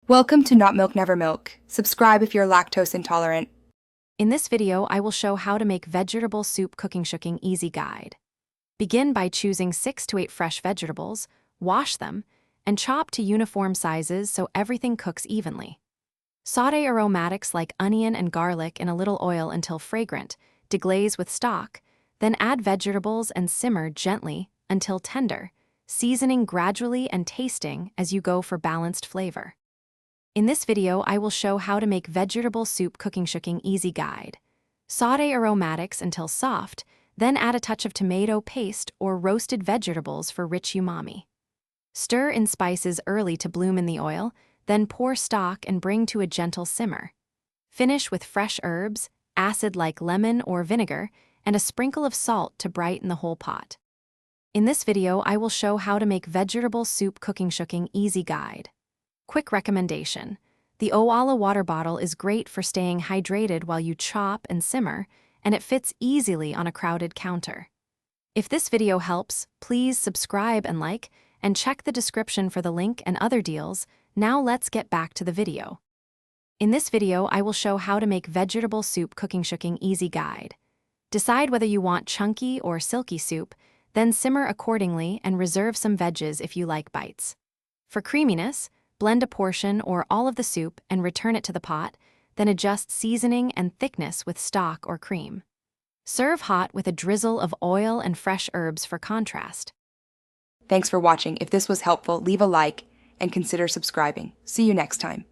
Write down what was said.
Welcome to Not Milk Never Milk. Subscribe if you're lactose intolerant. In this video, I will show how to make vegetable soup CookingShooking easy guide. Begin by choosing 6 to 8 fresh vegetables, wash them, and chop to uniform sizes so everything cooks evenly. Sauté aromatics like onion and garlic in a little oil until fragrant, deglaze with stock, then add vegetables and simmer gently until tender, seasoning gradually and tasting as you go for balanced flavor. In this video, I will show how to make vegetable soup CookingShooking easy guide. Sauté aromatics until soft, then add a touch of tomato paste or roasted vegetables for rich umami. Stir in spices early to bloom in the oil, then pour stock and bring to a gentle simmer. Finish with fresh herbs, acid like lemon or vinegar, and a sprinkle of salt to brighten the whole pot. In this video, I will show how to make vegetable soup CookingShooking easy guide. Quick recommendation: the Owala water bottle is great for staying hydrated while you chop and simmer, and it fits easily on a crowded counter. If this video helps, please subscribe and like, and check the description for the link and other deals. Now let's get back to the video. In this video, I will show how to make vegetable soup CookingShooking easy guide. Decide whether you want chunky or silky soup, then simmer accordingly and reserve some veggies if you like bites. For creaminess, blend a portion or all of the soup and return it to the pot, then adjust seasoning and thickness with stock or cream. Serve hot with a drizzle of oil and fresh herbs for contrast. Thanks for watching. If this was helpful, leave a like and consider subscribing. See you next time.